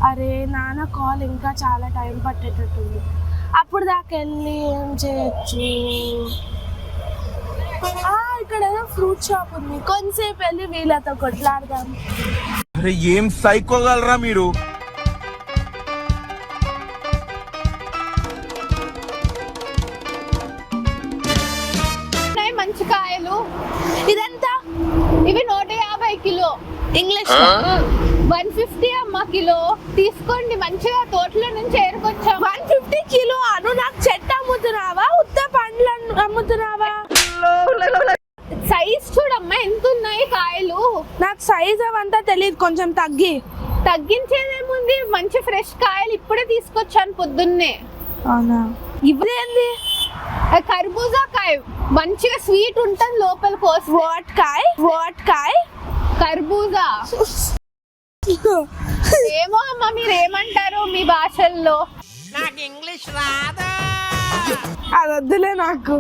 అరే నాన్న కాల్ ఇంకా చాలా టైం పట్టేటట్టుంది. అప్పుడు దాకా వెళ్ళి ఏం చేయొచ్చు? ఇక్కడ ఏదో ఫ్రూట్ షాప్ ఉంది, కొంతసేపు వెళ్ళి వీళ్ళతో కొట్లాడదాం. అరే ఏం సైకోగలరా మీరు? మంచి కాయలు ఇదంతా ఇవి 150 కిలో. ఇంగ్లీష్ 150 అమ్మ కిలో. తీసుకోండి, మంచిగా తోటలో నుంచి ఏరుకొచ్చాం. 150 కిలో అను. నాకు చెట్టు అమ్ముతున్నావా, ఉత్త పండ్లు అమ్ముతున్నావా? సైజ్ చూడమ్మా ఎంత ఉన్నాయి కాయలు. నాకు సైజ్ అవంతా తెలియదు, కొంచెం తగ్గించేదేముంది, మంచి ఫ్రెష్ కాయలు ఇప్పుడే తీసుకొచ్చాను పొద్దున్నే. అవునా? ఇదేంది? కర్బూజా కాయ, మంచిగా స్వీట్ ఉంటుంది లోపల కోసి. వాట్ కాయ? కర్బూజా. ఏమో అమ్మా మీరు ఏమంటారు మీ భాషల్లో. నాకు ఇంగ్లీష్ రాదా? అది వద్దులే నాకు.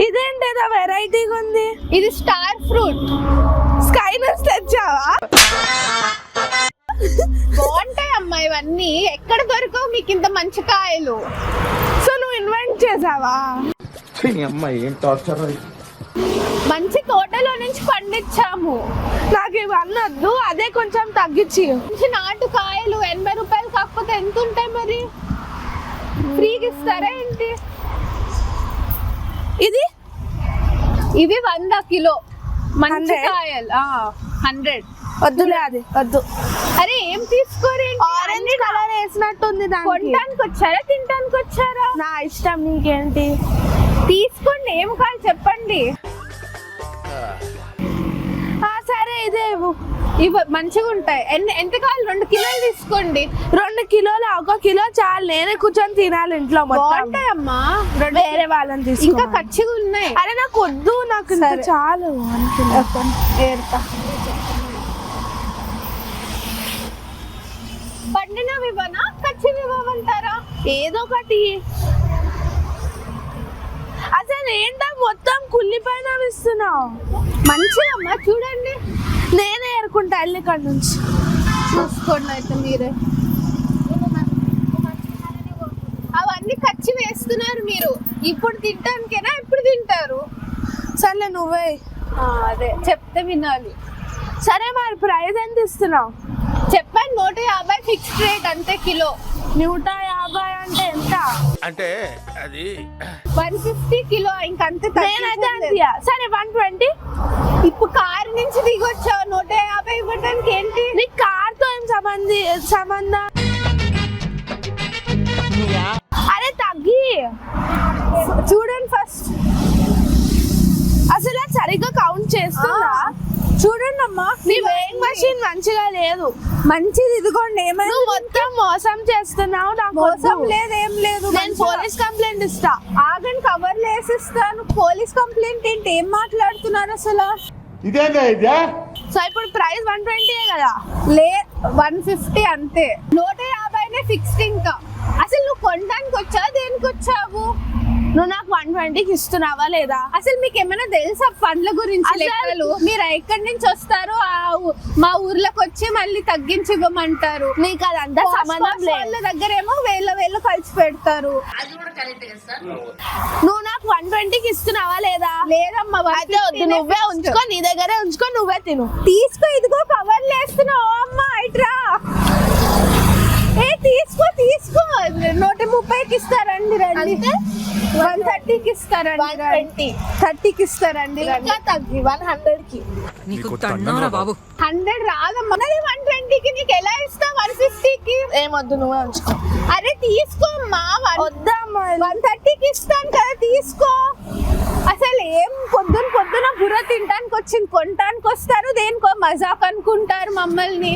ఇదేంటి ఏదో వెరైటీగా ఉంది. ఇది స్టార్ ఫ్రూట్. స్కై నుంచి తెచ్చావా? బాగుంటాయి అమ్మా ఇవన్నీ, ఎక్కడ దొరకవు మీకు ఇంత మంచి కాయలు. సో నువ్వు ఇన్వెంట్ చేసావా? ఏం టార్చర్. మంచి తోటలో నుంచి పండించాము. నాకు ఇవన్నీ వద్దు, అదే కొంచెం తగ్గించి. మంచి నాటు కాయలు 80 రూపాయలు, కాకపోతే ఎంత ఉంటాయి మరి? ఫ్రీగా ఇస్తారా ఏంటి? ఇవి 100 కిలో మంచి 100? కాయలు. 100. వద్దులే, అది వద్దు. అరే ఏం తీసుకోరేంటి? ఆరెంజ్ కలర్ వేసినట్టుంది దానికి. కొనడానికి వచ్చారా తినడానికి వచ్చారా? నా ఇష్టం, నీకేంటి? తీసుకోండి, ఏం కావాలి చెప్పండి. సరే ఇదే మంచిగా ఉంటాయి. ఎంత కావాలి? 2 కిలోలు తీసుకోండి. 2 కిలోలు, 1 కిలో చాలు. నేనే కూర్చొని తినాలి ఇంట్లో. బాగుంటాయమ్మా, వేరే వాళ్ళని తీసుకో. ఇంకా కచ్చిగా ఉన్నాయి. అరే నాకు వద్దు, నాకు ఇంత చాలు. 1 కిలో ఏరుతా. పండినవి ఇవ్వనా, కచ్చివి ఇవ్వమంటారా? ఏదో ఒకటి. అసలు ఏంటో మొత్తం కుళ్ళిపోయిన ఇస్తున్నావు. మంచిదమ్మా చూడండి. నేనే ఏరుకుంటా వెళ్ళి ఇక్కడ నుంచి. చూసుకోండి అయితే మీరే. అవన్నీ కచ్చి వేస్తున్నారు మీరు. ఇప్పుడు తింటానికేనా? ఎప్పుడు తింటారు? సర్లే నువ్వే. అదే చెప్తే వినాలి. సరే మరి ప్రైస్ ఎంత ఇస్తున్నావు? చెప్పాను 150 ఫిక్స్డ్ రేట్ అంతే కిలో. 150 అంటే ఎంత? అంటే అది 150 కిలో, ఇంకంతే. నేనైతే అంతే. సరే 120. ఇప్పుడు కారు నుంచి దిగొచ్చావు, 150 ఇవ్వడానికి ఏంటి? నీ కార్తో ఏం సంబంధం? అరే తగ్గి చూడండి ఫస్ట్. అసలు అది సరిగ్గా కౌంట్ చేస్తుందా? చూడండి అమ్మా, నీ వేయింగ్ మెషిన్ మంచిగా లేదు. మంచిది ఇదిగోండి. ఏమైనా నువ్వు మొత్తం మోసం చేస్తున్నావు. నాకు మోసం లేదు, ఏం లేదు. నేను పోలీస్ కంప్లైంట్ ఇస్తా. ఆగండి, కవర్లు వేసిస్తాను. పోలీస్ కంప్లైంట్ ఏంటి? ఏం మాట్లాడుతున్నారు అసలు? ఇదే సో ఇప్పుడు ప్రైస్ 120 కదా? 150 అంతే. 150నే ఫిక్స్డ్. ఇంకా అసలు నువ్వు కొనడానికి వచ్చా, దేనికి వచ్చావు? నువ్వు నాకు 120కి ఇస్తున్నావా లేదా? అసలు మీకు ఏమైనా తెలుసా పండ్ల గురించి లెక్కలు? మీరు ఎక్కడి నుంచి వస్తారు, మా ఊర్లోకి వచ్చి మళ్ళీ తగ్గించి ఇవ్వమంటారు. నీకు అదంతా సంబంధం లేదు. వాళ్ళ దగ్గర ఏమో వేళ్ళ కలిసి పెడతారు. నువ్వు నాకు 120కి ఇస్తున్నావా లేదా? లేదమ్మా, అయితే వద్దు, నువ్వే ఉంచుకో, నీ దగ్గరే ఉంచుకో, నువ్వే తిను. తీసుకో, ఇదిగో కవర్లు వేస్తున్నావు. అమ్మా ఇట్రా. తీసుకో 130కి ఇస్తారండి. రండి. 130కి ఇస్తారండి. 30కి ఇస్తారండి. ఇంకా తగ్గి 100కి. నీకు తండ్రా బాబు. 100 రాదమ్మా. 120కి నీకు ఎలా ఇస్తా? 150కి ఏమొద్దు, నువ్వే ఉంచుకో. అరే తీసుకో అమ్మా. వద్దమ్మా, 130కి ఇస్తాను కదా, తీసుకో. అసలు ఏం పొద్దున బుర్ర తినడానికి వచ్చింది, కొనడానికి వస్తారు. దేనికో మజాక్ అనుకుంటారు మమ్మల్ని.